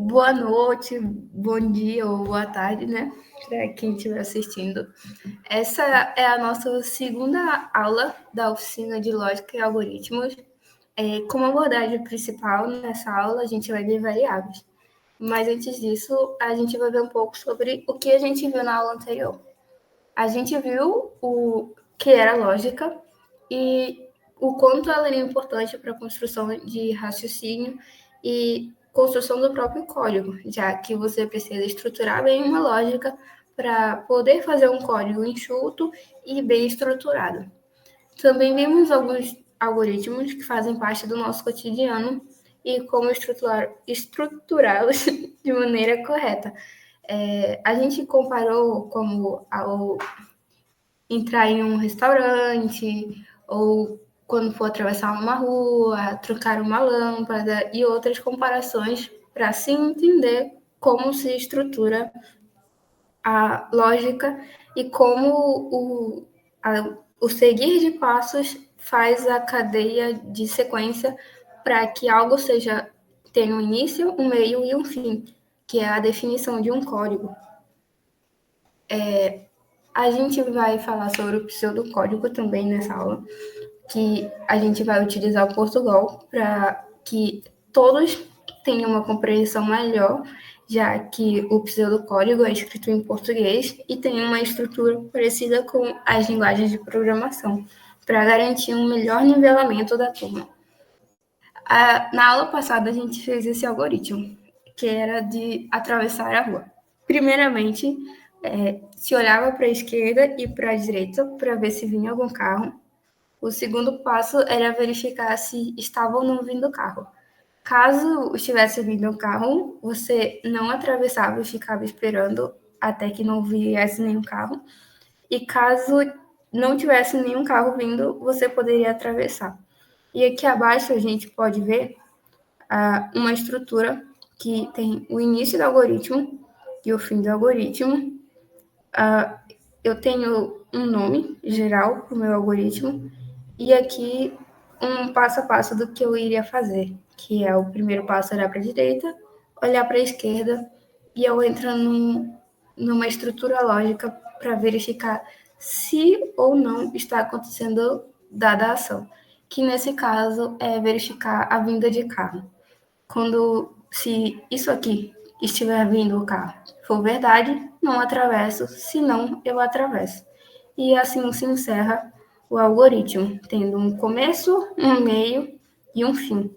Boa noite, bom dia ou boa tarde, né? Para quem estiver assistindo. Essa é a nossa segunda aula da oficina de lógica e algoritmos. Como abordagem principal nessa aula, a gente vai ver variáveis. Mas antes disso, a gente vai ver um pouco sobre o que a gente viu na aula anterior. A gente viu o que era lógica e o quanto ela é importante para a construção de raciocínio e construção do próprio código, já que você precisa estruturar bem uma lógica para poder fazer um código enxuto e bem estruturado. Também vimos alguns algoritmos que fazem parte do nosso cotidiano e como estruturá-los de maneira correta. A gente comparou como entrar em um restaurante ou quando for atravessar uma rua, trocar uma lâmpada e outras comparações para assim entender como se estrutura a lógica e como o seguir de passos faz a cadeia de sequência para que algo tenha um início, um meio e um fim, que é a definição de um código. A gente vai falar sobre o pseudocódigo também nessa aula, que a gente vai utilizar o Portugal para que todos tenham uma compreensão melhor, já que o pseudocódigo é escrito em português e tem uma estrutura parecida com as linguagens de programação, para garantir um melhor nivelamento da turma. Na aula passada, a gente fez esse algoritmo, que era de atravessar a rua. Primeiramente, se olhava para a esquerda e para a direita para ver se vinha algum carro. O segundo passo era verificar se estava ou não vindo o carro. Caso estivesse vindo um carro, você não atravessava e ficava esperando até que não viesse nenhum carro. E caso não tivesse nenhum carro vindo, você poderia atravessar. E aqui abaixo a gente pode ver uma estrutura que tem o início do algoritmo e o fim do algoritmo. Eu tenho um nome geral para o meu algoritmo e aqui um passo a passo do que eu iria fazer, que é o primeiro passo olhar para a direita, olhar para a esquerda e eu entro numa estrutura lógica para verificar se ou não está acontecendo dada a ação, que nesse caso é verificar a vinda de carro. Se isso aqui estiver vindo o carro for verdade, não atravesso, se não, eu atravesso. E assim se encerra o algoritmo, tendo um começo, um meio e um fim,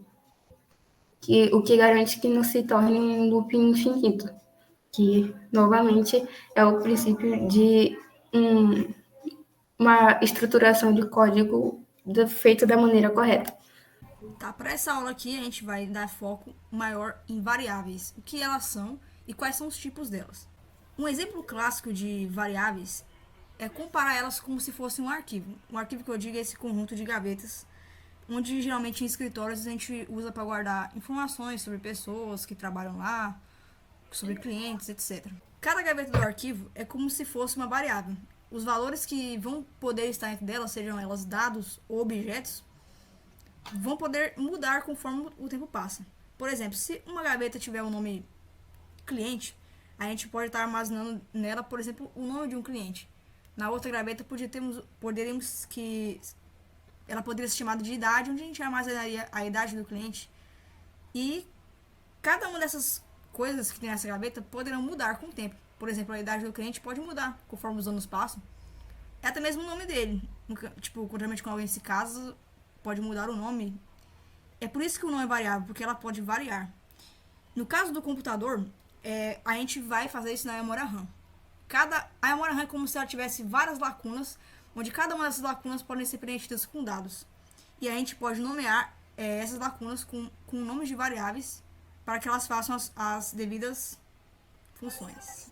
o que garante que não se torne um loop infinito, que novamente é o princípio de uma estruturação de código feito da maneira correta. Tá, para essa aula aqui a gente vai dar foco maior em variáveis, o que elas são e quais são os tipos delas. Um exemplo clássico de variáveis é comparar elas como se fosse um arquivo. Um arquivo que eu digo é esse conjunto de gavetas, onde geralmente em escritórios a gente usa para guardar informações sobre pessoas que trabalham lá, sobre clientes, etc. Cada gaveta do arquivo é como se fosse uma variável. Os valores que vão poder estar dentro dela, sejam elas dados ou objetos, vão poder mudar conforme o tempo passa. Por exemplo, se uma gaveta tiver o nome cliente, a gente pode estar armazenando nela, por exemplo, o nome de um cliente. Na outra gaveta poderíamos que ela poderia ser chamada de idade, onde a gente armazenaria a idade do cliente. E cada uma dessas coisas que tem nessa gaveta poderão mudar com o tempo. Por exemplo, a idade do cliente pode mudar conforme os anos passam. É até mesmo o nome dele. Tipo, geralmente quando alguém se casa, pode mudar o nome. É por isso que o nome é variável, porque ela pode variar. No caso do computador, a gente vai fazer isso na memória RAM. A memória RAM é como se ela tivesse várias lacunas, onde cada uma dessas lacunas podem ser preenchidas com dados. E a gente pode nomear essas lacunas com nomes de variáveis para que elas façam as devidas funções.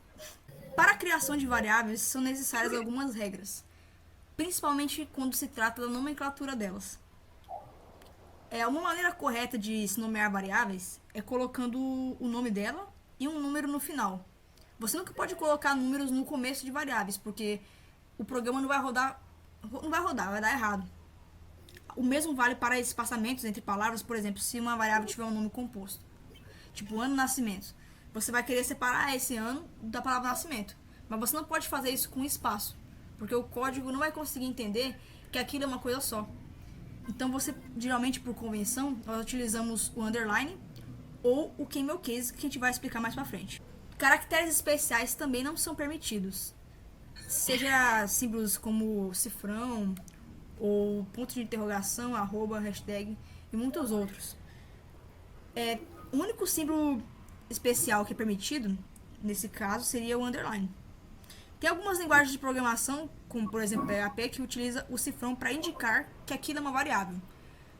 Para a criação de variáveis são necessárias algumas regras, principalmente quando se trata da nomenclatura delas. Uma maneira correta de se nomear variáveis é colocando o nome dela e um número no final. Você nunca pode colocar números no começo de variáveis, porque o programa não vai rodar, vai dar errado. O mesmo vale para espaçamentos entre palavras, por exemplo, se uma variável tiver um nome composto, tipo ano de nascimento. você vai querer separar esse ano da palavra nascimento. Mas você não pode fazer isso com espaço, porque o código não vai conseguir entender que aquilo é uma coisa só. Então você, geralmente por convenção, nós utilizamos o underline ou o camel case, que a gente vai explicar mais pra frente. Caracteres especiais também não são permitidos. Seja símbolos como cifrão, ou ponto de interrogação, arroba, hashtag e muitos outros. O único símbolo especial que é permitido, nesse caso, seria o underline. Tem algumas linguagens de programação, como por exemplo PHP, que utiliza o cifrão para indicar que aquilo é uma variável.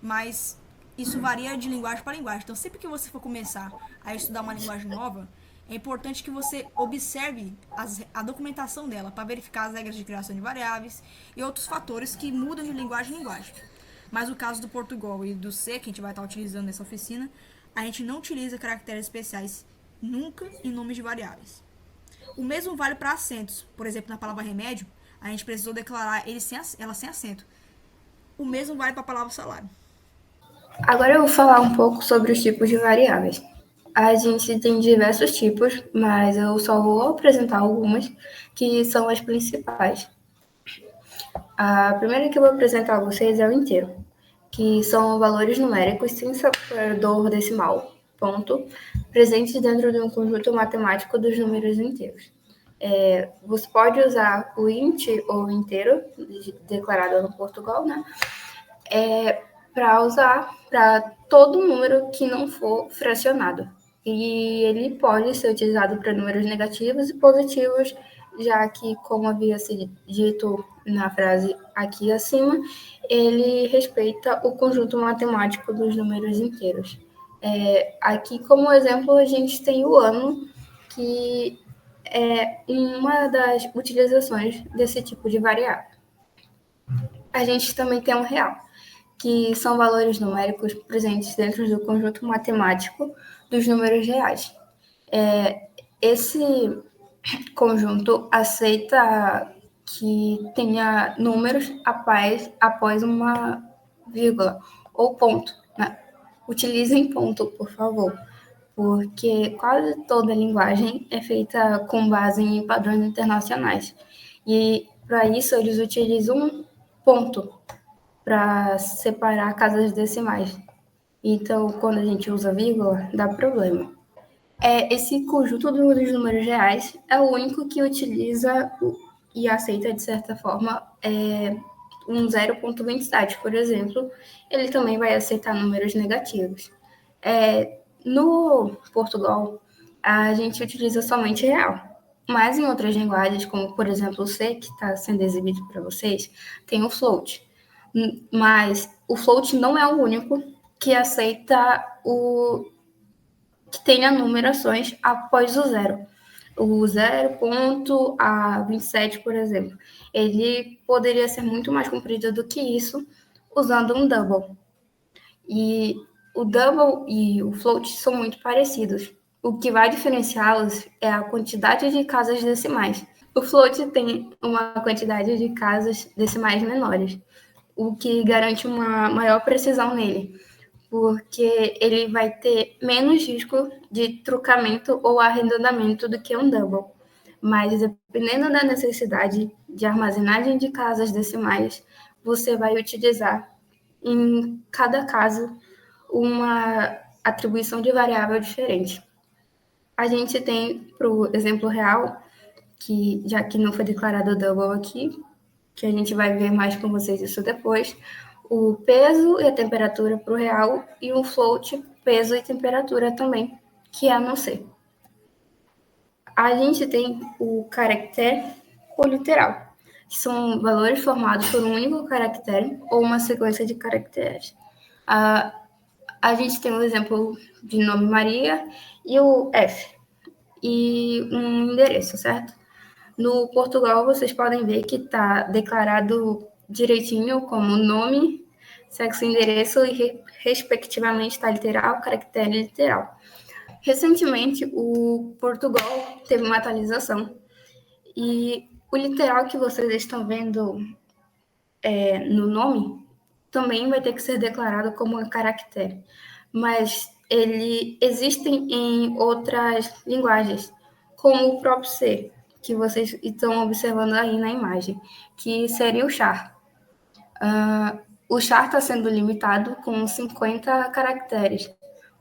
Mas isso varia de linguagem para linguagem. Então, sempre que você for começar a estudar uma linguagem nova, é importante que você observe a documentação dela para verificar as regras de criação de variáveis e outros fatores que mudam de linguagem em linguagem. Mas no caso do Portugal e do C, que a gente vai estar utilizando nessa oficina, a gente não utiliza caracteres especiais nunca em nomes de variáveis. O mesmo vale para acentos. Por exemplo, na palavra remédio, a gente precisou declarar ela sem acento. O mesmo vale para a palavra salário. Agora eu vou falar um pouco sobre os tipos de variáveis. A gente tem diversos tipos, mas eu só vou apresentar algumas que são as principais. A primeira que eu vou apresentar a vocês é o inteiro, que são valores numéricos sem separador decimal, ponto, presentes dentro de um conjunto matemático dos números inteiros. Você pode usar o int ou inteiro, declarado no Portugal, né? Para usar para todo número que não for fracionado. E ele pode ser utilizado para números negativos e positivos, já que, como havia sido dito na frase aqui acima, ele respeita o conjunto matemático dos números inteiros. Aqui, como exemplo, a gente tem o ano, que é uma das utilizações desse tipo de variável. A gente também tem um real, que são valores numéricos presentes dentro do conjunto matemático dos números reais. Esse conjunto aceita que tenha números após uma vírgula ou ponto, né? Utilizem ponto, por favor, porque quase toda linguagem é feita com base em padrões internacionais. E para isso eles utilizam ponto para separar casas decimais. Então, quando a gente usa vírgula, dá problema. Esse conjunto dos números reais é o único que utiliza e aceita, de certa forma, um 0,27, por exemplo. Ele também vai aceitar números negativos. No Portugal, a gente utiliza somente real. Mas em outras linguagens, como por exemplo o C, que está sendo exibido para vocês, tem o float. Mas o float não é o único que aceita que tenha numerações após o zero. O 0,27, por exemplo, ele poderia ser muito mais comprido do que isso usando um double. E o double e o float são muito parecidos. O que vai diferenciá-los é a quantidade de casas decimais. O float tem uma quantidade de casas decimais menores, o que garante uma maior precisão nele, porque ele vai ter menos risco de trucamento ou arredondamento do que um double. Mas, dependendo da necessidade de armazenagem de casas decimais, você vai utilizar, em cada caso, uma atribuição de variável diferente. A gente tem, para o exemplo real, que já que não foi declarado double aqui, que a gente vai ver mais com vocês isso depois, o peso e a temperatura para o real e o float, peso e temperatura também, que é no C. A gente tem o caractere ou literal, que são valores formados por um único caractere ou uma sequência de caracteres. A gente tem o exemplo de nome Maria e o F, e um endereço, certo? No Portugal, vocês podem ver que está declarado direitinho como nome, sexo, endereço e, respectivamente, está literal, caractere literal. Recentemente, o Portugal teve uma atualização e o literal que vocês estão vendo no nome também vai ter que ser declarado como um caractere. Mas ele existem em outras linguagens, como o próprio C, que vocês estão observando aí na imagem, que seria o char. O char está sendo limitado com 50 caracteres,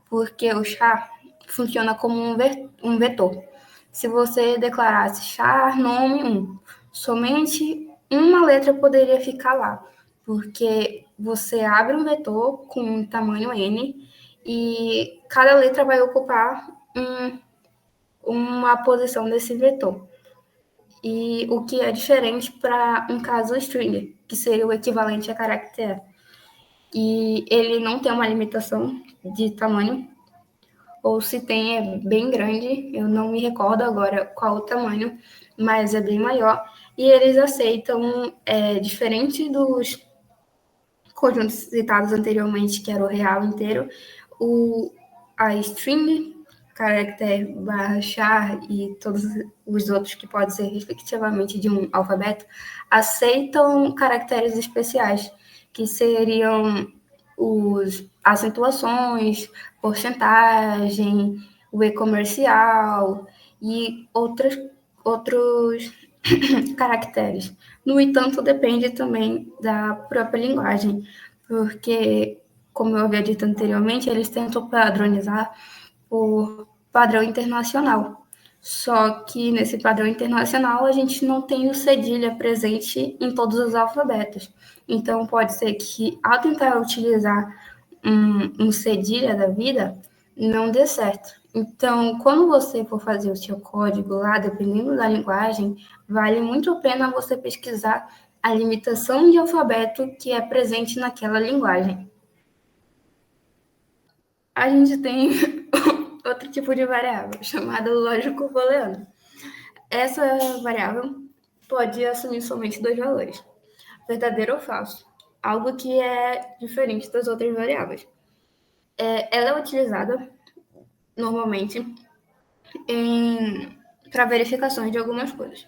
porque o char funciona como um vetor. Se você declarasse char nome 1, somente uma letra poderia ficar lá, porque você abre um vetor com um tamanho n e cada letra vai ocupar uma posição desse vetor. E o que é diferente para um caso string, que seria o equivalente a caractere. E ele não tem uma limitação de tamanho, ou se tem é bem grande, eu não me recordo agora qual o tamanho, mas é bem maior. E eles aceitam, diferente dos conjuntos citados anteriormente, que era o real inteiro, a string, caractere, barra, char e todos os outros que podem ser respectivamente de um alfabeto, aceitam caracteres especiais, que seriam os acentuações, porcentagem, o e-comercial e outros caracteres. No entanto, depende também da própria linguagem, porque, como eu havia dito anteriormente, eles tentam padronizar por padrão internacional. Só que nesse padrão internacional a gente não tem o cedilha presente em todos os alfabetos. Então pode ser que ao tentar utilizar um cedilha da vida, não dê certo. Então, quando você for fazer o seu código lá, dependendo da linguagem, vale muito a pena você pesquisar a limitação de alfabeto que é presente naquela linguagem. A gente tem outro tipo de variável, chamada lógico booleano. Essa variável pode assumir somente dois valores, verdadeiro ou falso, algo que é diferente das outras variáveis. Ela é utilizada normalmente para verificações de algumas coisas,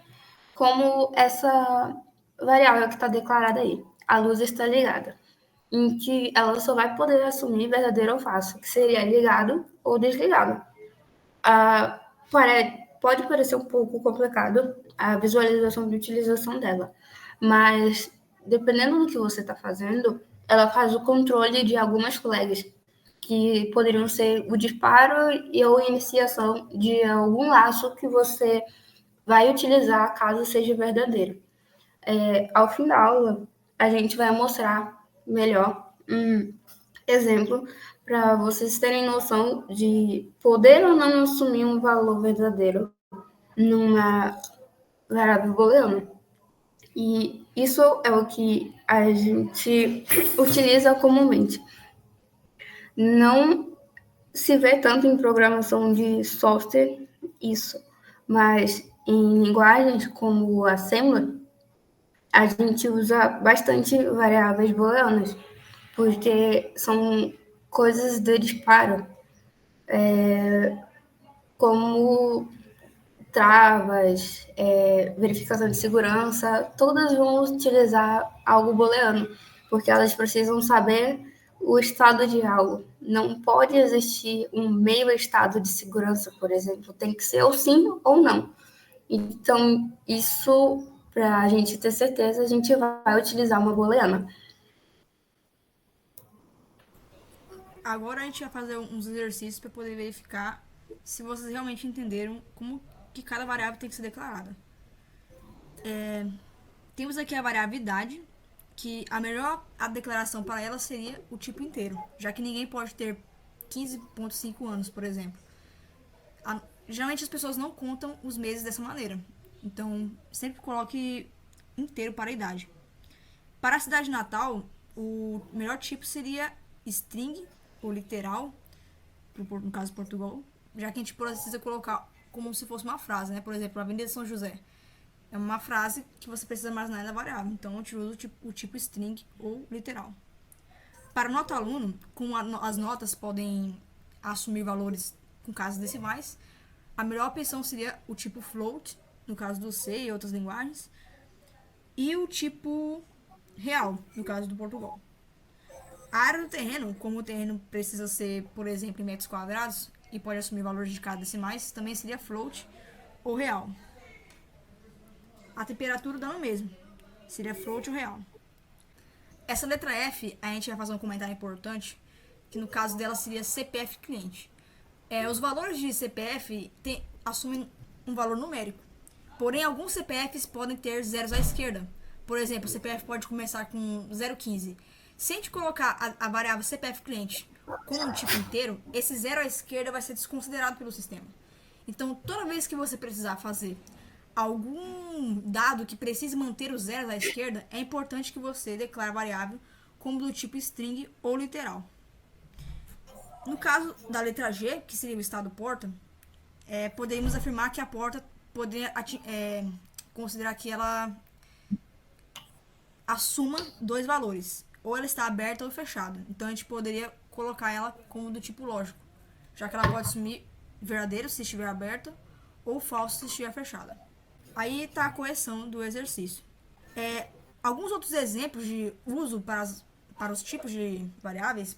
como essa variável que está declarada aí, a luz está ligada, em que ela só vai poder assumir verdadeiro ou falso, que seria ligado ou desligado. Pode parecer um pouco complicado a visualização de utilização dela, mas dependendo do que você está fazendo, ela faz o controle de algumas flags, que poderiam ser o disparo ou iniciação de algum laço que você vai utilizar caso seja verdadeiro. Ao fim da aula, a gente vai mostrar melhor um exemplo para vocês terem noção de poder ou não assumir um valor verdadeiro numa variável booleana. E isso é o que a gente utiliza comumente. Não se vê tanto em programação de software isso, mas em linguagens como o Assembly, a gente usa bastante variáveis booleanas, porque são coisas de disparo, como travas, verificação de segurança, todas vão utilizar algo booleano, porque elas precisam saber o estado de algo. Não pode existir um meio estado de segurança, por exemplo, tem que ser ou sim ou não. Então, isso, para a gente ter certeza, a gente vai utilizar uma booleana. Agora a gente vai fazer uns exercícios para poder verificar se vocês realmente entenderam como que cada variável tem que ser declarada. Temos aqui a variável idade, que a declaração para ela seria o tipo inteiro, já que ninguém pode ter 15,5 anos, por exemplo. Geralmente as pessoas não contam os meses dessa maneira, então sempre coloque inteiro para a idade. Para a cidade natal, o melhor tipo seria string, ou literal, no caso de Portugal, já que a gente precisa colocar como se fosse uma frase, né? Por exemplo, a Avenida São José. É uma frase que você precisa armazenar na variável, então eu te uso o tipo string ou literal. Para nota aluno, como as notas podem assumir valores com casos decimais, a melhor opção seria o tipo float, no caso do C e outras linguagens, e o tipo real, no caso do Portugal. A área do terreno, como o terreno precisa ser, por exemplo, em metros quadrados e pode assumir valores de cada decimais, também seria float ou real. A temperatura dá no mesmo, seria float ou real. Essa letra F, a gente vai fazer um comentário importante, que no caso dela seria CPF cliente. Os valores de CPF assumem um valor numérico. Porém, alguns CPFs podem ter zeros à esquerda. Por exemplo, o CPF pode começar com 0,15. Se a gente colocar a variável CPF cliente com um tipo inteiro, esse zero à esquerda vai ser desconsiderado pelo sistema. Então, toda vez que você precisar fazer algum dado que precise manter os zeros à esquerda, é importante que você declare a variável como do tipo string ou literal. No caso da letra G, que seria o estado porta, poderíamos afirmar que a porta poderia considerar que ela assuma dois valores. Ou ela está aberta ou fechada. Então a gente poderia colocar ela como do tipo lógico, já que ela pode assumir verdadeiro se estiver aberta ou falso se estiver fechada. Aí está a correção do exercício. Alguns outros exemplos de uso para os tipos de variáveis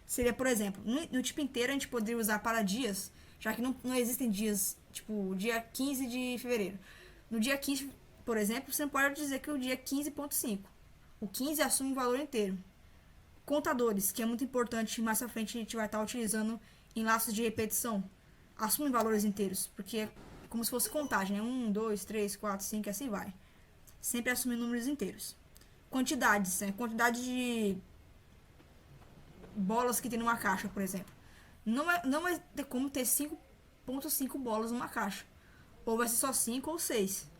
seria, por exemplo, no tipo inteiro a gente poderia usar para dias, já que não existem dias, tipo, dia 15 de fevereiro. No dia 15, por exemplo, você não pode dizer que é o dia 15.5. O 15 assume um valor inteiro. Contadores, que é muito importante, mais pra frente a gente vai estar utilizando em laços de repetição, assumem valores inteiros, porque é como se fosse contagem, né? 1, 2, 3, 4, 5 e assim vai. Sempre assume números inteiros. Quantidades, né? Quantidade de bolas que tem numa caixa, por exemplo. Não vai ter como ter 5.5 bolas numa caixa. Ou vai ser só 5 ou 6.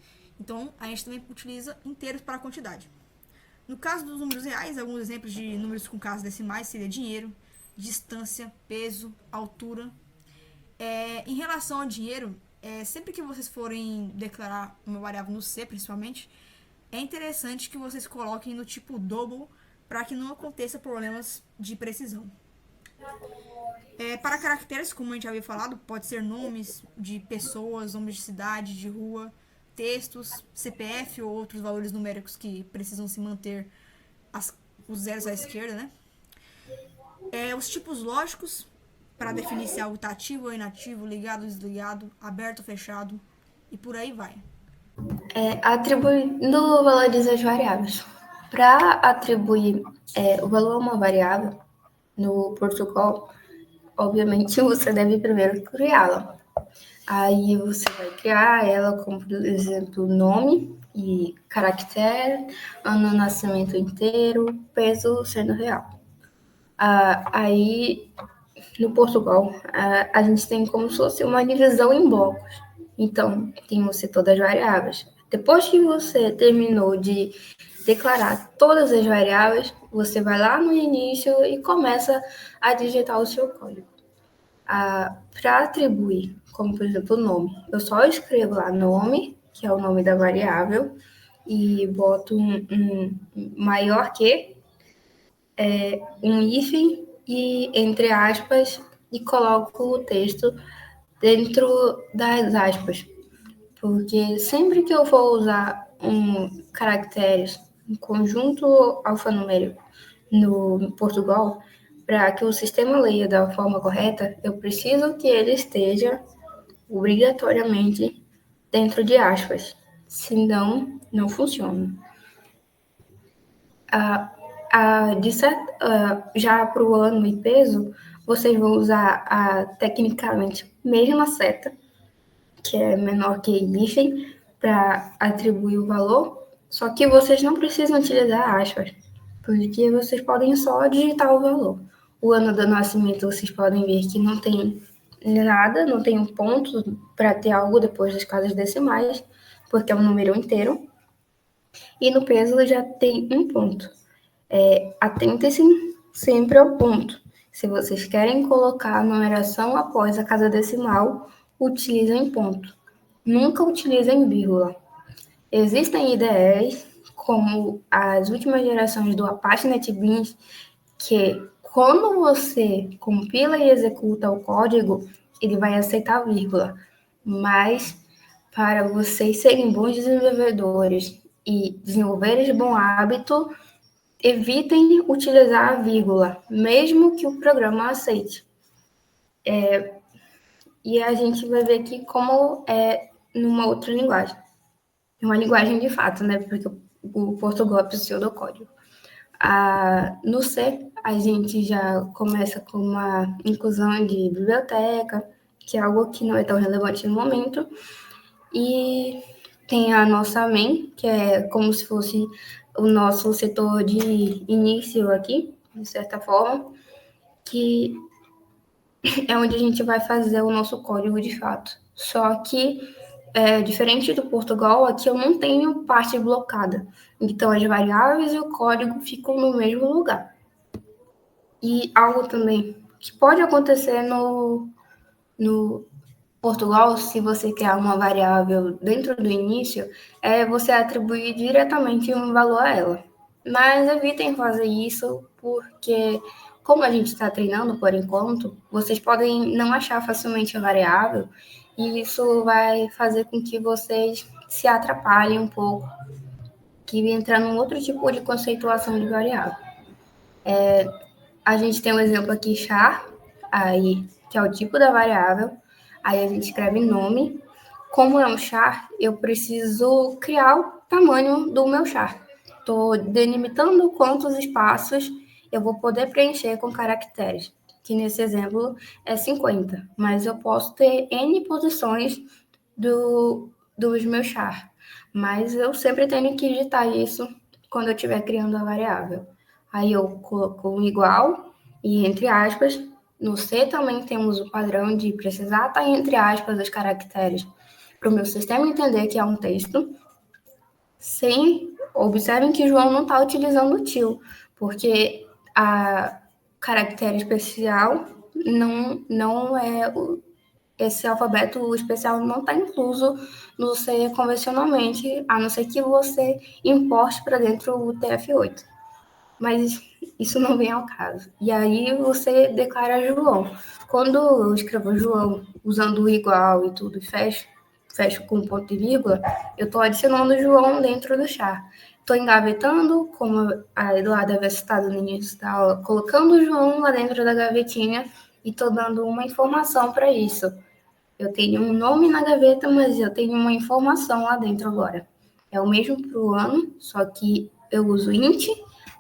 Então, a gente também utiliza inteiros para a quantidade. No caso dos números reais, alguns exemplos de números com casas decimais seria dinheiro, distância, peso, altura. Em relação ao dinheiro, sempre que vocês forem declarar uma variável no C, principalmente, é interessante que vocês coloquem no tipo double para que não aconteça problemas de precisão. Para caracteres, como a gente já havia falado, pode ser nomes de pessoas, nomes de cidade, de rua, textos, CPF ou outros valores numéricos que precisam se manter os zeros à esquerda, né? Os tipos lógicos, para definir se algo está ativo ou inativo, ligado ou desligado, aberto ou fechado, e por aí vai. Atribuindo valores às variáveis. Para atribuir o valor a uma variável no Portugal, obviamente você deve primeiro criá-la. Aí você vai criar ela como, por exemplo, nome e caractere, ano de nascimento inteiro, peso sendo real. Aí, no Portugal, a gente tem como se fosse uma divisão em blocos. Então, tem o setor das variáveis. Depois que você terminou de declarar todas as variáveis, você vai lá no início e começa a digitar o seu código. Para atribuir, como por exemplo o nome, eu só escrevo lá nome, que é o nome da variável, e boto um maior que, um hífen e entre aspas, e coloco o texto dentro das aspas. Porque sempre que eu for usar caracteres, um conjunto alfanumérico no Portugal, para que o sistema leia da forma correta, eu preciso que ele esteja obrigatoriamente dentro de aspas. Senão, não funciona. Já para o ano e peso, vocês vão usar tecnicamente a mesma seta, que é menor que hífen, para atribuir o valor, só que vocês não precisam utilizar aspas, porque vocês podem só digitar o valor. O ano do nascimento, vocês podem ver que não tem nada, não tem um ponto para ter algo depois das casas decimais, porque é um número inteiro. E no peso já tem um ponto. Atentem-se sempre ao ponto. Se vocês querem colocar a numeração após a casa decimal, utilizem ponto. Nunca utilizem vírgula. Existem IDEs, como as últimas gerações do Apache NetBeans, que quando você compila e executa o código, ele vai aceitar vírgula. Mas para vocês serem bons desenvolvedores e desenvolverem de bom hábito, evitem utilizar a vírgula, mesmo que o programa aceite. E a gente vai ver aqui como é numa outra linguagem. É uma linguagem de fato, né? Porque o Portugal é pseudocódigo. No C, a gente já começa com uma inclusão de biblioteca, que é algo que não é tão relevante no momento. E tem a nossa main, que é como se fosse o nosso setor de início aqui, de certa forma, que é onde a gente vai fazer o nosso código de fato. Só que, diferente do Portugal, aqui eu não tenho parte blocada. Então, as variáveis e o código ficam no mesmo lugar. E algo também que pode acontecer no Portugal, se você criar uma variável dentro do início, é você atribuir diretamente um valor a ela. Mas evitem fazer isso, porque como a gente está treinando por enquanto, vocês podem não achar facilmente a variável, e isso vai fazer com que vocês se atrapalhem um pouco, que entra num outro tipo de conceituação de variável. A gente tem um exemplo aqui, char, aí, que é o tipo da variável. Aí a gente escreve nome. Como é um char, eu preciso criar o tamanho do meu char. Estou delimitando quantos espaços eu vou poder preencher com caracteres, que nesse exemplo é 50, mas eu posso ter N posições dos meus char, mas eu sempre tenho que digitar isso quando eu estiver criando a variável. Aí eu coloco um igual e entre aspas. No C também temos o padrão de precisar estar entre aspas os caracteres para o meu sistema entender que é um texto. Observem que João não está utilizando o til, porque a caractere especial não é esse alfabeto especial não está incluso no C convencionalmente, a não ser que você importe para dentro o TF8. Mas isso não vem ao caso. E aí você declara João. Quando eu escrevo João usando o igual e tudo, fecho com ponto e vírgula, eu estou adicionando João dentro do char. Estou engavetando, como a Eduarda havia citado no início da aula, colocando o João lá dentro da gavetinha e estou dando uma informação para isso. Eu tenho um nome na gaveta, mas eu tenho uma informação lá dentro agora. É o mesmo para o ano, só que eu uso int,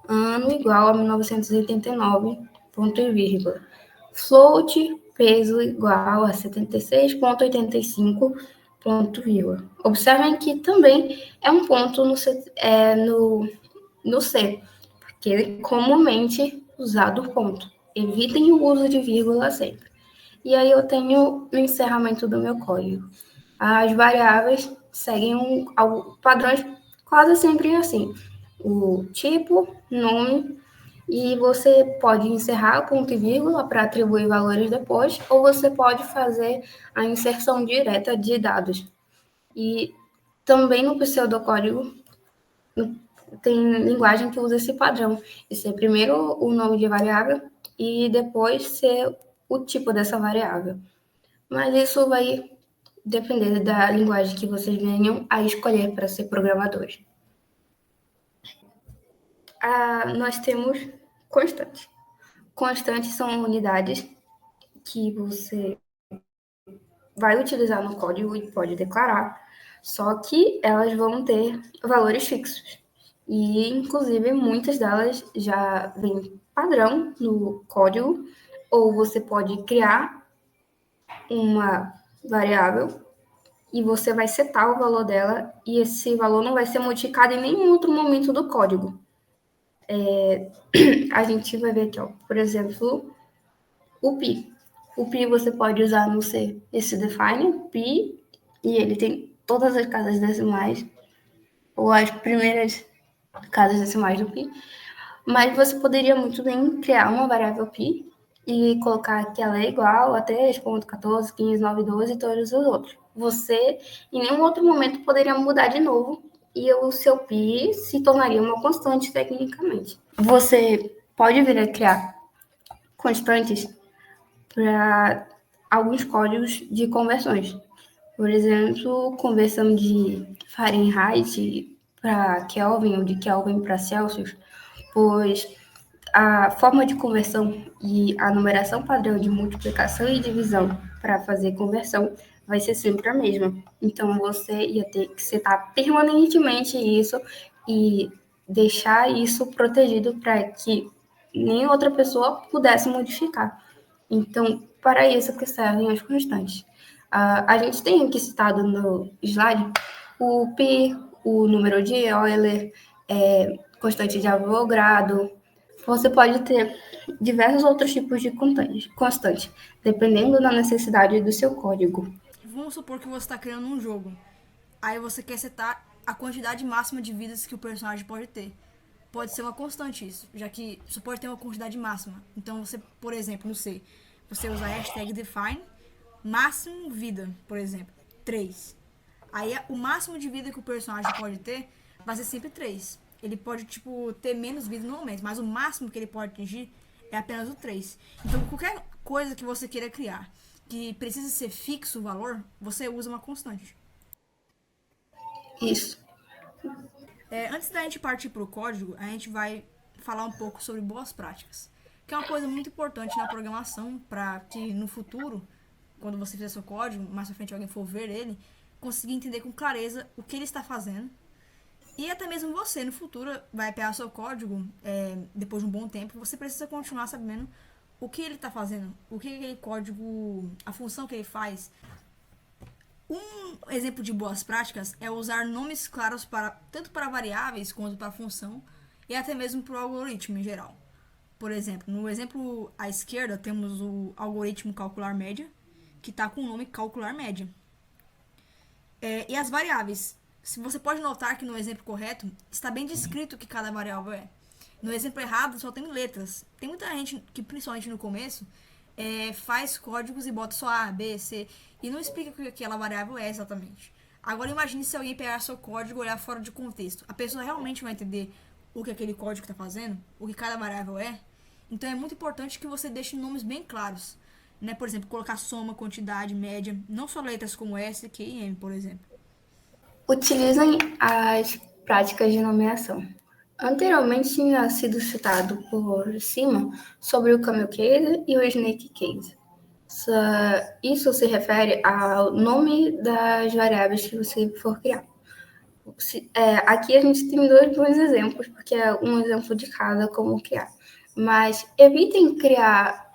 ano igual a 1989, ponto e vírgula. Float, peso igual a 76,85, ponto vírgula. Observem que também é um ponto no C, porque é comumente usado o ponto. Evitem o uso de vírgula sempre. E aí eu tenho o encerramento do meu código. As variáveis seguem padrões quase sempre assim. O tipo, nome, e você pode encerrar o ponto e vírgula para atribuir valores depois, ou você pode fazer a inserção direta de dados. E também no pseudocódigo tem linguagem que usa esse padrão, de ser primeiro o nome de variável e depois ser o tipo dessa variável. Mas isso vai depender da linguagem que vocês venham a escolher para ser programadores. Nós temos constantes. Constantes são unidades que você vai utilizar no código e pode declarar, só que elas vão ter valores fixos. E, inclusive, muitas delas já vêm padrão no código, ou você pode criar uma variável e você vai setar o valor dela e esse valor não vai ser modificado em nenhum outro momento do código. A gente vai ver aqui, ó, por exemplo, o pi. O pi você pode usar no C, esse define, pi, e ele tem todas as casas decimais, ou as primeiras casas decimais do pi, mas você poderia muito bem criar uma variável pi e colocar que ela é igual a 3.14, 15, 9, 12 e todos os outros. Você, em nenhum outro momento, poderia mudar de novo e o seu pi se tornaria uma constante tecnicamente. Você pode vir a criar constantes para alguns códigos de conversões. Por exemplo, conversão de Fahrenheit para Kelvin ou de Kelvin para Celsius. pois a forma de conversão e a numeração padrão de multiplicação e divisão para fazer conversão vai ser sempre a mesma. Então, você ia ter que setar permanentemente isso e deixar isso protegido para que nem outra pessoa pudesse modificar. Então, para isso que servem as constantes. A gente tem aqui citado no slide o pi, o número de Euler, constante de Avogadro. Você pode ter diversos outros tipos de constante, dependendo da necessidade do seu código. Vamos supor que você está criando um jogo. Aí você quer setar a quantidade máxima de vidas que o personagem pode ter. Pode ser uma constante isso, já que você pode ter uma quantidade máxima. Então você, por exemplo, no C, você usa a hashtag define máximo vida, por exemplo, 3. Aí o máximo de vida que o personagem pode ter vai ser sempre 3. Ele pode, tipo, ter menos vida normalmente, mas o máximo que ele pode atingir é apenas o 3. Então, qualquer coisa que você queira criar que precisa ser fixo o valor, você usa uma constante. Isso. Antes da gente partir para o código, a gente vai falar um pouco sobre boas práticas, que é uma coisa muito importante na programação para que no futuro, quando você fizer seu código, mais pra frente alguém for ver ele, conseguir entender com clareza o que ele está fazendo. E até mesmo você, no futuro, vai pegar seu código, depois de um bom tempo, você precisa continuar sabendo o que ele está fazendo, o que aquele código, a função que ele faz. Um exemplo de boas práticas é usar nomes claros tanto para variáveis quanto para função e até mesmo para o algoritmo em geral. Por exemplo, no exemplo à esquerda temos o algoritmo calcular média, que está com o nome calcular média. E as variáveis. Se você pode notar que no exemplo correto está bem descrito o que cada variável é. No exemplo errado só tem letras. Tem muita gente que, principalmente no começo, faz códigos e bota só A, B, C e não explica o que aquela variável é exatamente. Agora imagine se alguém pegar seu código e olhar fora de contexto. A pessoa realmente vai entender o que aquele código está fazendo, o que cada variável é. Então é muito importante que você deixe nomes bem claros. Né? Por exemplo, colocar soma, quantidade, média, não só letras como S, Q e M, por exemplo. Utilizem as práticas de nomeação. Anteriormente tinha sido citado por cima sobre o Camel Case e o Snake Case. Isso se refere ao nome das variáveis que você for criar. Aqui a gente tem dois bons exemplos, porque é um exemplo de cada como criar. Mas evitem criar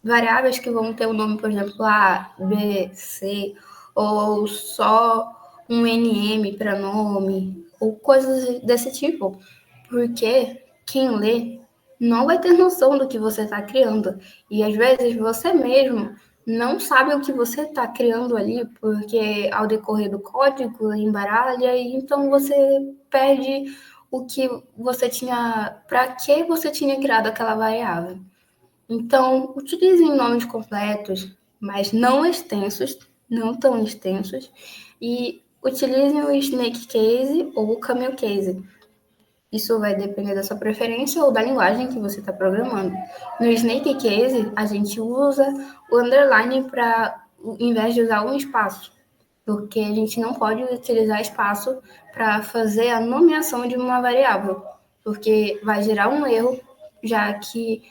variáveis que vão ter o nome, por exemplo, A, B, C, ou só um NM para nome, ou coisas desse tipo, porque quem lê não vai ter noção do que você está criando. E às vezes você mesmo não sabe o que você está criando ali, porque ao decorrer do código embaralha, e então você perde o que você tinha, para que você tinha criado aquela variável. Então, utilizem nomes completos, mas não extensos, não tão extensos, e utilizem o Snake Case ou o Camel Case. Isso vai depender da sua preferência ou da linguagem que você está programando. No Snake Case, a gente usa o underline para, em vez de usar um espaço, porque a gente não pode utilizar espaço para fazer a nomeação de uma variável, porque vai gerar um erro, já que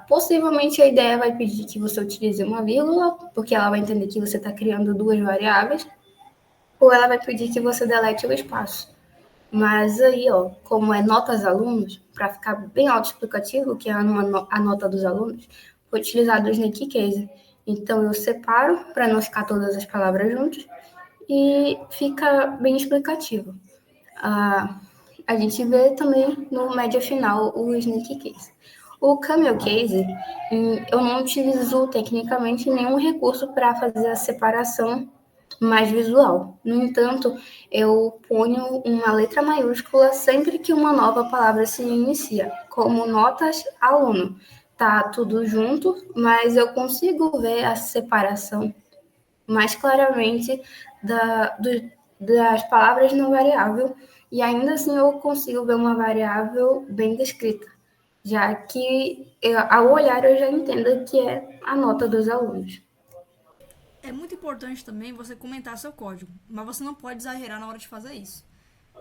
possivelmente a ideia vai pedir que você utilize uma vírgula, porque ela vai entender que você está criando duas variáveis, ou ela vai pedir que você delete o espaço. Mas aí, ó, como é notas alunos, para ficar bem autoexplicativo, que é a nota dos alunos, foi utilizado o Snake Case. Então, eu separo para não ficar todas as palavras juntas e fica bem explicativo. A gente vê também no média final o Snake Case. O Camel Case, eu não utilizo tecnicamente nenhum recurso para fazer a separação mais visual. No entanto, eu ponho uma letra maiúscula sempre que uma nova palavra se inicia, como notas aluno. Tá tudo junto, mas eu consigo ver a separação mais claramente das palavras não variável, e ainda assim eu consigo ver uma variável bem descrita, já que ao olhar eu já entendo que é a nota dos alunos. É muito importante também você comentar seu código, mas você não pode exagerar na hora de fazer isso.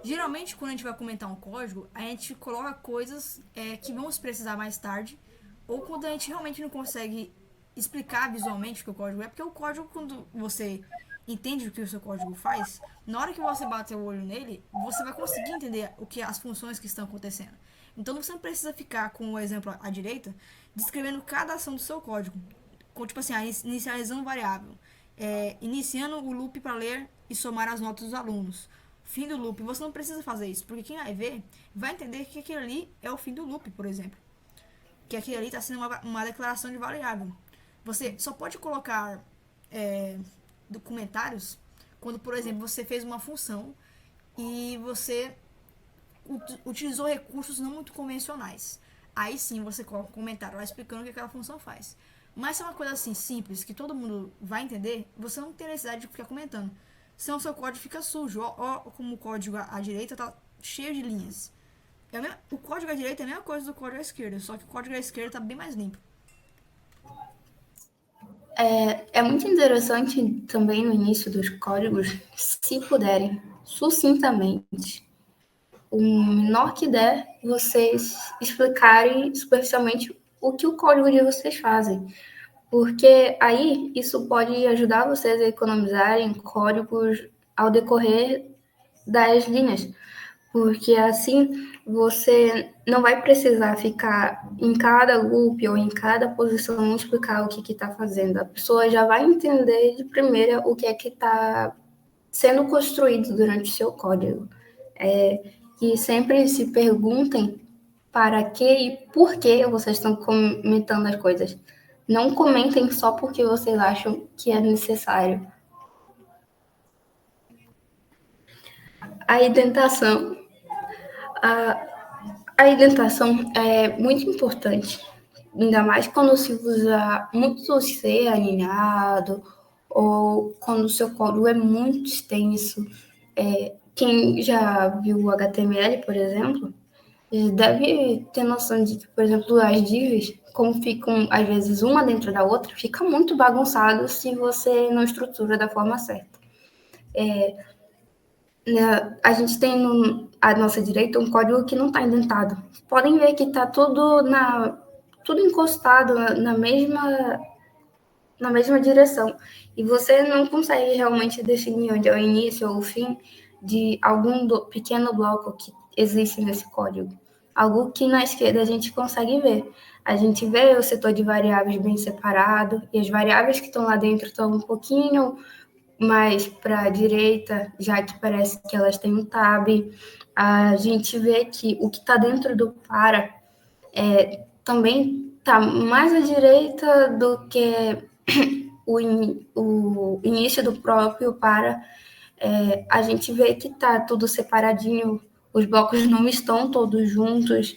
Geralmente, quando a gente vai comentar um código, a gente coloca coisas que vamos precisar mais tarde, ou quando a gente realmente não consegue explicar visualmente o que o código é, porque o código, quando você entende o que o seu código faz, na hora que você bater o olho nele, você vai conseguir entender o que as funções que estão acontecendo. Então você não precisa ficar com o exemplo à direita, descrevendo cada ação do seu código. Tipo assim, inicializando variável, iniciando o loop para ler e somar as notas dos alunos. Fim do loop. Você não precisa fazer isso, porque quem vai ver vai entender que aquilo ali é o fim do loop, por exemplo. Que aquilo ali está sendo uma declaração de variável. Você só pode colocar documentários quando, por exemplo, você fez uma função e você utilizou recursos não muito convencionais. Aí sim você coloca um comentário lá explicando o que aquela função faz. Mas se é uma coisa assim simples, que todo mundo vai entender, você não tem necessidade de ficar comentando. Senão o seu código fica sujo. Ó como o código à direita tá cheio de linhas. O código à direita é a mesma coisa do código à esquerda, só que o código à esquerda tá bem mais limpo. É muito interessante também no início dos códigos, se puderem, sucintamente, o menor que der, vocês explicarem superficialmente o que o código de vocês fazem. Porque aí isso pode ajudar vocês a economizarem códigos ao decorrer das linhas. Porque assim você não vai precisar ficar em cada loop ou em cada posição explicar o que está fazendo. A pessoa já vai entender de primeira o que é que está sendo construído durante o seu código. Que sempre se perguntem para que e por que vocês estão comentando as coisas. Não comentem só porque vocês acham que é necessário. A indentação. A, a indentação é muito importante, ainda mais quando se usa muito C alinhado ou quando o seu código é muito extenso. Quem já viu o HTML, por exemplo, deve ter noção de que, por exemplo, as divs, como ficam às vezes uma dentro da outra, fica muito bagunçado se você não estrutura da forma certa. A gente tem à nossa direita um código que não está indentado. Podem ver que está tudo encostado na mesma direção. E você não consegue realmente definir onde é o início ou o fim de algum pequeno bloco que existe nesse código. Algo que na esquerda a gente consegue ver. A gente vê o setor de variáveis bem separado, e as variáveis que estão lá dentro estão um pouquinho mais para a direita, já que parece que elas têm um tab. A gente vê que o que está dentro do para também está mais à direita do que o início do próprio para. A gente vê que está tudo separadinho, os blocos não estão todos juntos.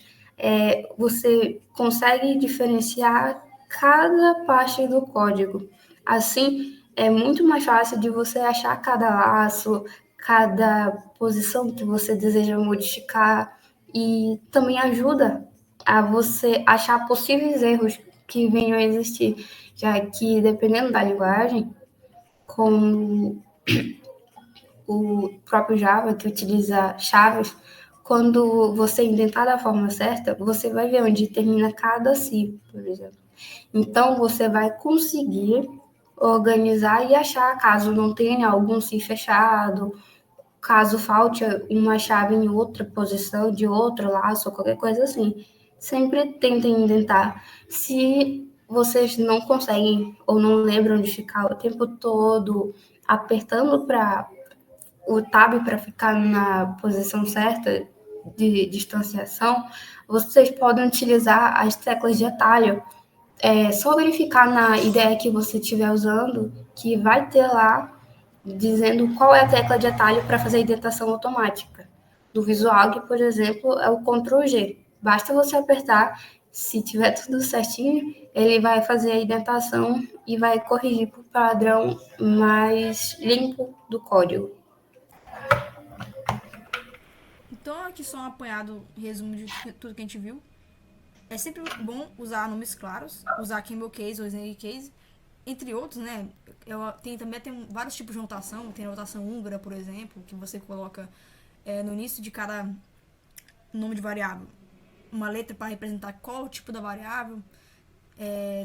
Você consegue diferenciar cada parte do código. Assim, é muito mais fácil de você achar cada laço, cada posição que você deseja modificar e também ajuda a você achar possíveis erros que venham a existir, já que dependendo da linguagem, como o próprio Java, que utiliza chaves, quando você inventar da forma certa, você vai ver onde termina cada si, por exemplo. Então, você vai conseguir organizar e achar, caso não tenha algum si fechado, caso falte uma chave em outra posição, de outro laço, ou qualquer coisa assim. Sempre tentem inventar. Se vocês não conseguem ou não lembram de ficar o tempo todo apertando para o tab para ficar na posição certa de distanciação, vocês podem utilizar as teclas de atalho. Só verificar na ideia que você estiver usando que vai ter lá dizendo qual é a tecla de atalho para fazer a indentação automática. Do Visual, que, por exemplo, é o Ctrl G. Basta você apertar, se tiver tudo certinho, ele vai fazer a indentação e vai corrigir para o padrão mais limpo do código. Então, aqui só um apanhado, resumo de tudo que a gente viu. É sempre bom usar nomes claros, usar Camel Case ou Snake Case, entre outros, né? Também tem vários tipos de notação. Tem a notação húngara, por exemplo, que você coloca no início de cada nome de variável uma letra para representar qual o tipo da variável.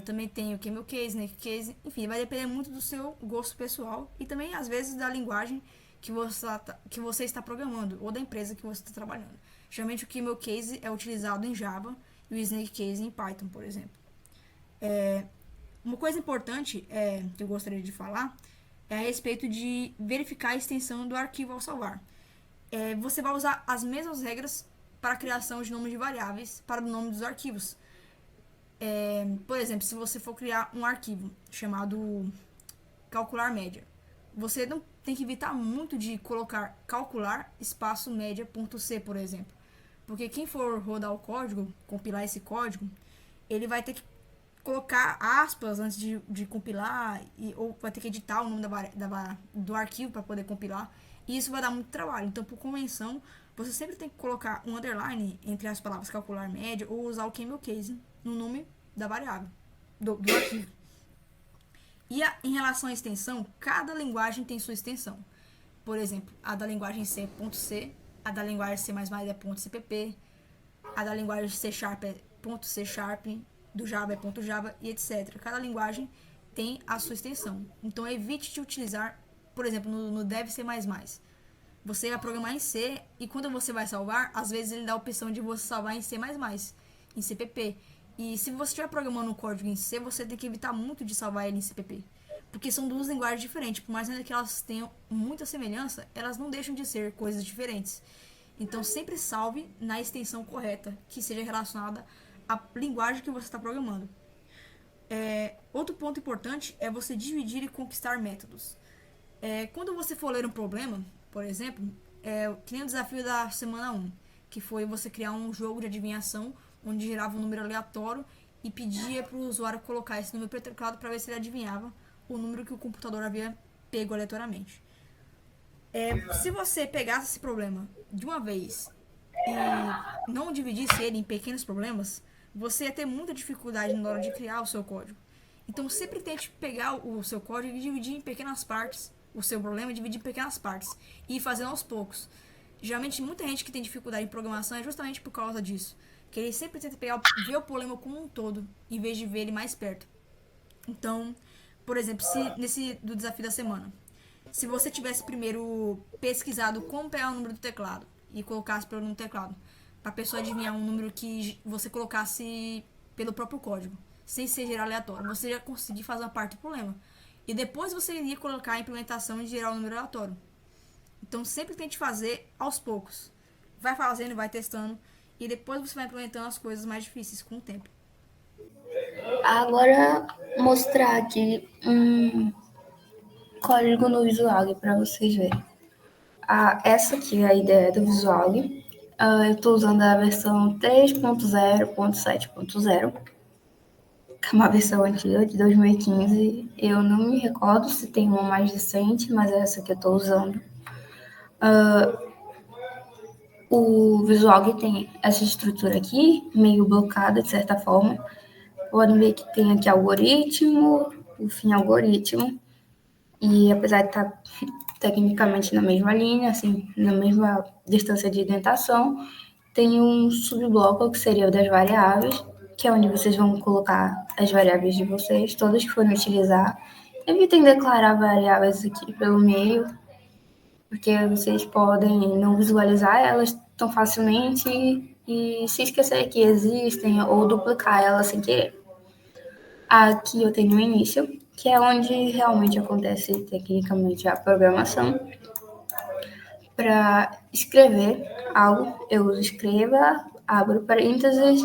Também tem o camel case, snake case, enfim, vai depender muito do seu gosto pessoal e também às vezes da linguagem que você está programando ou da empresa que você está trabalhando. Geralmente o camel case é utilizado em Java e o snake case em Python, por exemplo. Uma coisa importante que eu gostaria de falar é a respeito de verificar a extensão do arquivo ao salvar. Você vai usar as mesmas regras para a criação de nomes de variáveis para o nome dos arquivos. Por exemplo, se você for criar um arquivo chamado calcular média, você não tem que evitar muito de colocar calcular espaço média.c, por exemplo. Porque quem for rodar o código, compilar esse código, ele vai ter que colocar aspas antes de compilar, ou vai ter que editar o nome do arquivo para poder compilar, e isso vai dar muito trabalho. Então, por convenção, você sempre tem que colocar um underline entre as palavras calcular média ou usar o camel case no nome da variável, do arquivo. E em relação à extensão, cada linguagem tem sua extensão. Por exemplo, a da linguagem C é .c, a da linguagem C++ é .cpp, a da linguagem C Sharp é .c Sharp, do Java é .java e etc. Cada linguagem tem a sua extensão. Então evite de utilizar, por exemplo, no Dev C++. Você vai programar em C e quando você vai salvar, às vezes ele dá a opção de você salvar em C++, em CPP. E se você estiver programando um código em C, você tem que evitar muito de salvar ele em CPP. Porque são duas linguagens diferentes. Por mais que elas tenham muita semelhança, elas não deixam de ser coisas diferentes. Então sempre salve na extensão correta, que seja relacionada à linguagem que você está programando. Outro ponto importante é você dividir e conquistar métodos. Quando você for ler um problema, por exemplo, que nem o desafio da semana 1, que foi você criar um jogo de adivinhação onde gerava um número aleatório e pedia para o usuário colocar esse número para o teclado para ver se ele adivinhava o número que o computador havia pego aleatoriamente. Se você pegasse esse problema de uma vez e não dividisse ele em pequenos problemas, você ia ter muita dificuldade na hora de criar o seu código. Então sempre tente pegar o seu código e dividir em pequenas partes, o seu problema, dividir em pequenas partes e ir fazendo aos poucos. Geralmente muita gente que tem dificuldade em programação é justamente por causa disso, que ele sempre tenta ver o problema como um todo, em vez de ver ele mais perto. Então, por exemplo, se nesse do desafio da semana, se você tivesse primeiro pesquisado como pegar o número do teclado e colocasse pelo no teclado, para a pessoa adivinhar um número que você colocasse pelo próprio código, sem ser gerar aleatório, você já conseguir fazer uma parte do problema. E depois você iria colocar a implementação e gerar o número aleatório. Então sempre tente fazer aos poucos. Vai fazendo, vai testando e depois você vai implementando as coisas mais difíceis com o tempo. Agora mostrar aqui um código no Visual para vocês verem. Essa aqui é a ideia do Visual. Eu estou usando a versão 3.0.7.0, que é uma versão antiga de 2015. Eu não me recordo se tem uma mais recente, mas é essa que eu estou usando. O Visual tem essa estrutura aqui, meio blocada de certa forma. Podem ver que tem aqui algoritmo, o fim algoritmo. E apesar de estar tecnicamente na mesma linha, assim, na mesma distância de indentação, tem um subbloco que seria o das variáveis, que é onde vocês vão colocar as variáveis de vocês, todas que forem utilizar. Evitem declarar variáveis aqui pelo meio, porque vocês podem não visualizar elas tão facilmente e se esquecer que existem ou duplicar elas sem querer. Aqui eu tenho o início, que é onde realmente acontece tecnicamente a programação. Para escrever algo, eu uso escreva, abro parênteses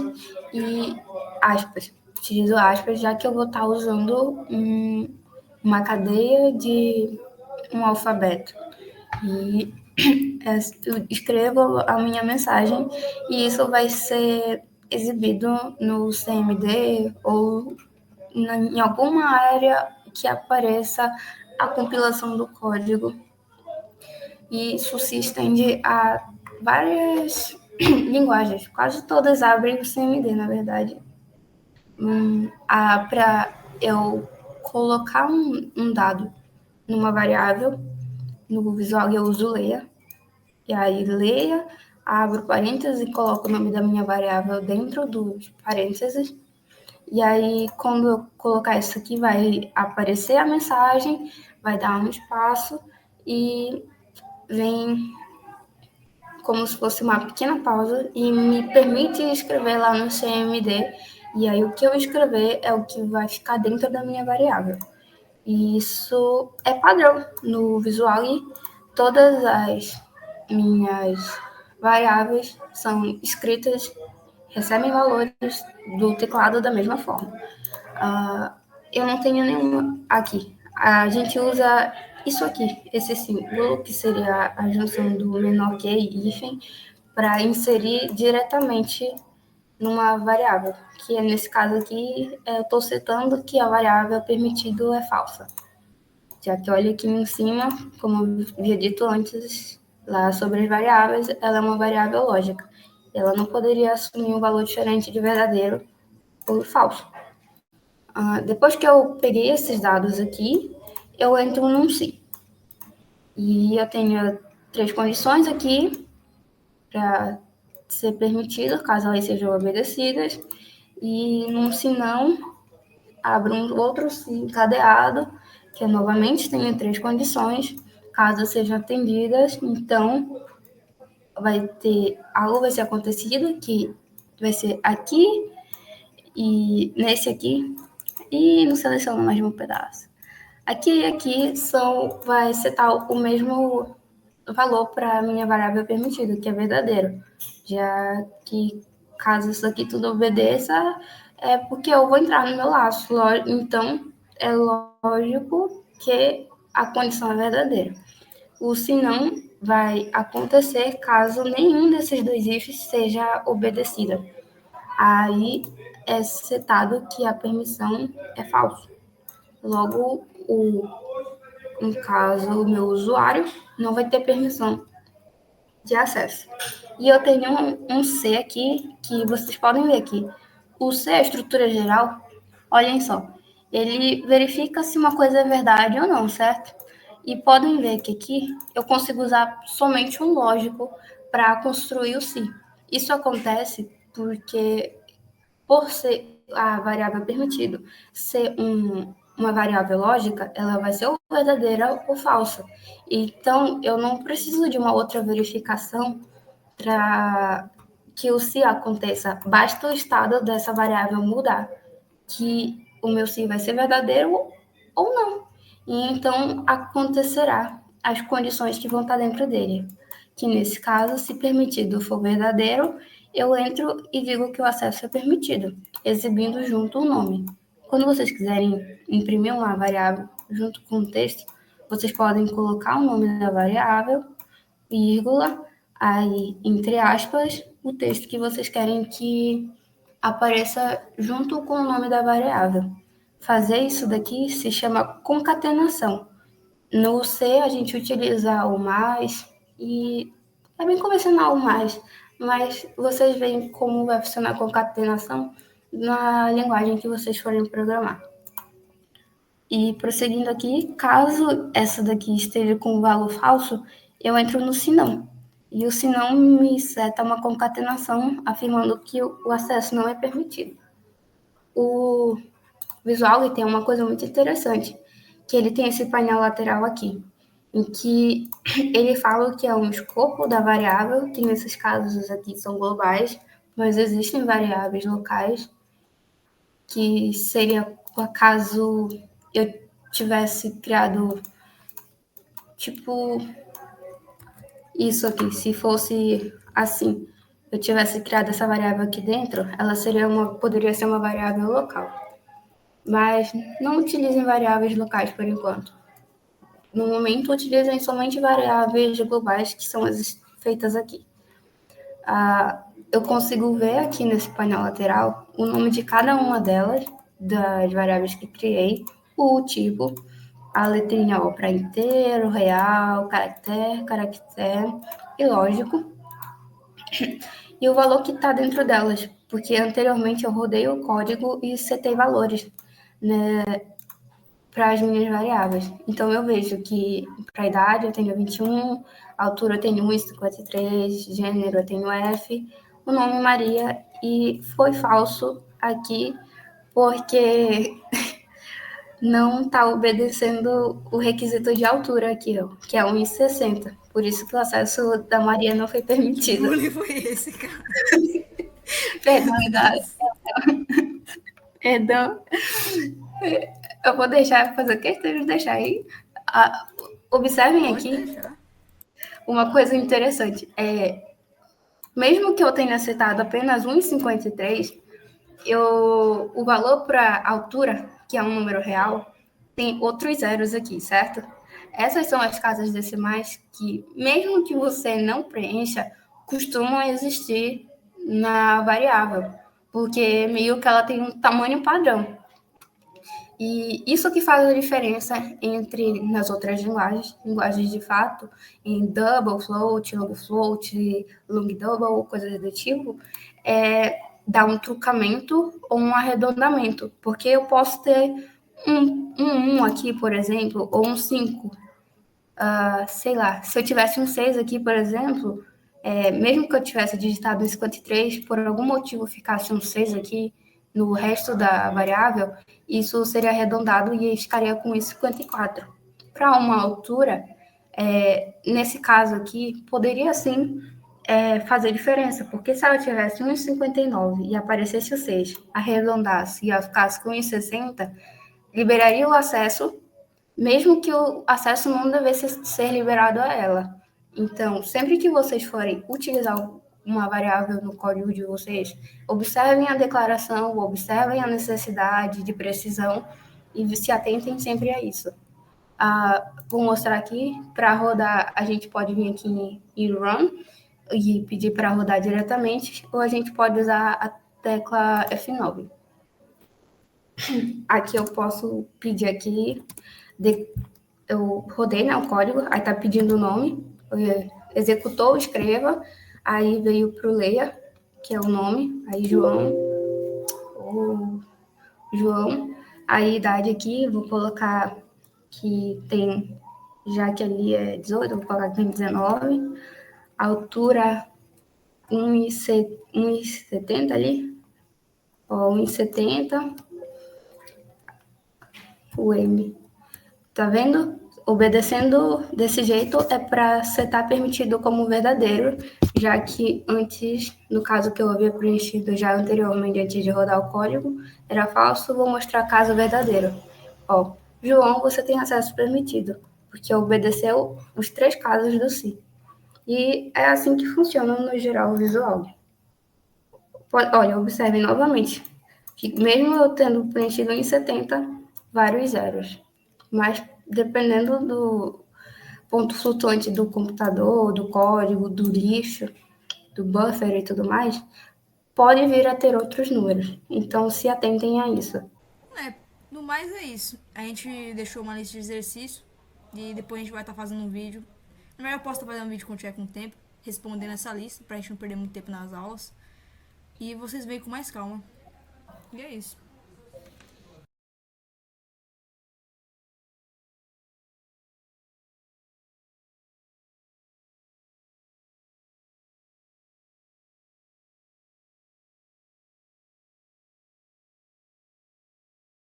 e aspas. Utilizo aspas, já que eu vou estar usando uma cadeia de um alfabeto. E eu escrevo a minha mensagem e isso vai ser exibido no CMD ou em alguma área que apareça a compilação do código. E isso se estende a várias linguagens. Quase todas abrem o CMD, na verdade. Para eu colocar um dado numa variável, no Visual eu uso Lea. e aí leia, abro parênteses e coloco o nome da minha variável dentro dos parênteses. E aí, quando eu colocar isso aqui, vai aparecer a mensagem, vai dar um espaço e vem como se fosse uma pequena pausa e me permite escrever lá no CMD. E aí, o que eu escrever é o que vai ficar dentro da minha variável. E isso é padrão no Visual e todas as minhas variáveis são escritas, recebem valores do teclado da mesma forma. Eu não tenho nenhuma aqui. A gente usa isso aqui, esse símbolo, que seria a junção do menor que e hífen, para inserir diretamente numa variável, que é nesse caso aqui, eu estou citando que a variável permitido é falsa. Já que olha aqui em cima, como eu havia dito antes, lá sobre as variáveis, ela é uma variável lógica. Ela não poderia assumir um valor diferente de verdadeiro ou falso. Depois que eu peguei esses dados aqui, eu entro num sim. E eu tenho 3 condições aqui para ser permitido, caso elas sejam obedecidas. E num sim não, abro um outro sim cadeado, que eu novamente tenho 3 condições, caso sejam atendidas. Então, algo vai ser acontecido, que vai ser aqui e nesse aqui, e não seleciono mais um pedaço. Aqui e aqui vai setar o mesmo valor para a minha variável permitida, que é verdadeiro. Já que, caso isso aqui tudo obedeça, é porque eu vou entrar no meu laço. Então, é lógico que a condição é verdadeira. O senão vai acontecer caso nenhum desses dois ifs seja obedecido. Aí é setado que a permissão é falso. Logo, no caso, o meu usuário não vai ter permissão de acesso. E eu tenho um C aqui, que vocês podem ver aqui. O C, a estrutura geral, olhem só, ele verifica se uma coisa é verdade ou não, certo? E podem ver que aqui eu consigo usar somente um lógico para construir o se. Isso acontece porque, por ser a variável permitido ser uma variável lógica, ela vai ser ou verdadeira ou falsa. Então, eu não preciso de uma outra verificação para que o se aconteça. Basta o estado dessa variável mudar, que o meu se vai ser verdadeiro ou não. E então acontecerá as condições que vão estar dentro dele. Que nesse caso, se permitido for verdadeiro, eu entro e digo que o acesso é permitido, exibindo junto o nome. Quando vocês quiserem imprimir uma variável junto com o texto, vocês podem colocar o nome da variável, vírgula, aí, entre aspas, o texto que vocês querem que apareça junto com o nome da variável. Fazer isso daqui se chama concatenação. No C, a gente utiliza o mais, e é bem convencional o mais, mas vocês veem como vai funcionar a concatenação na linguagem que vocês forem programar. E prosseguindo aqui, caso essa daqui esteja com valor falso, eu entro no senão. E o senão me seta uma concatenação afirmando que o acesso não é permitido. O Visual tem uma coisa muito interessante, que ele tem esse painel lateral aqui, em que ele fala que é um escopo da variável, que nesses casos aqui são globais, mas existem variáveis locais, que seria caso eu tivesse criado, tipo, isso aqui, se fosse assim, eu tivesse criado essa variável aqui dentro, ela poderia ser uma variável local. Mas não utilizem variáveis locais por enquanto. No momento, utilizem somente variáveis globais, que são as feitas aqui. Eu consigo ver aqui nesse painel lateral o nome de cada uma delas, das variáveis que criei, o tipo, a letrinha O para inteiro, real, caractere e lógico, e o valor que está dentro delas, porque anteriormente eu rodei o código e setei valores, né, para as minhas variáveis. Então, eu vejo que para a idade eu tenho 21, altura eu tenho 1,53, gênero eu tenho F, o nome Maria, e foi falso aqui porque não está obedecendo o requisito de altura aqui, ó, que é 1,60. Por isso que o acesso da Maria não foi Que permitido. bullying foi esse, cara? Perdão, Meu Deus. perdão. Eu vou deixar, fazer questão de deixar aí. Ah, observem Pode aqui deixar. uma coisa interessante. Mesmo que eu tenha citado apenas 1,53, o valor para altura, que é um número real, tem outros zeros aqui, certo? Essas são as casas decimais que, mesmo que você não preencha, costumam existir na variável, porque meio que ela tem um tamanho padrão. E isso que faz a diferença entre nas outras linguagens de fato, em double float, long float, long double, coisas do tipo, dar um truncamento ou um arredondamento, porque eu posso ter um aqui, por exemplo, ou um 5. Sei lá, se eu tivesse um 6 aqui, por exemplo, mesmo que eu tivesse digitado um 53, por algum motivo ficasse um 6 aqui no resto da variável, isso seria arredondado e ficaria com 54. Para uma altura, nesse caso aqui, poderia sim fazer diferença, porque se ela tivesse 1,59 e aparecesse o 6, arredondasse e ficasse com 1,60, liberaria o acesso mesmo que o acesso não devesse ser liberado a ela. Então, sempre que vocês forem utilizar uma variável no código de vocês, observem a declaração, observem a necessidade de precisão e se atentem sempre a isso. Vou mostrar aqui, para rodar, a gente pode vir aqui em Run e pedir para rodar diretamente, ou a gente pode usar a tecla F9. Aqui eu posso pedir aqui eu rodei, né, o código, aí tá pedindo o nome, executou, escreva, aí veio pro leia, que é o nome, aí João, aí idade aqui, vou colocar que tem, já que ali é 18, vou colocar que tem 19, altura 1,70 ali, ó, 1,70, o M. Tá vendo? Obedecendo desse jeito é para ser tá permitido como verdadeiro, já que antes, no caso que eu havia preenchido já anteriormente, antes de rodar o código, era falso, vou mostrar caso verdadeiro. Ó, João, você tem acesso permitido, porque obedeceu os 3 casos do si. E é assim que funciona no geral visual. Olha, observem novamente, que mesmo eu tendo preenchido em 70, vários zeros. Mas dependendo do ponto flutuante do computador, do código, do lixo, do buffer e tudo mais, pode vir a ter outros números. Então, se atentem a isso. No mais é isso. A gente deixou uma lista de exercício e depois a gente vai estar fazendo um vídeo. Na verdade, eu posso estar fazendo um vídeo quando tiver com tempo, respondendo essa lista, pra gente não perder muito tempo nas aulas. E vocês veem com mais calma. E é isso.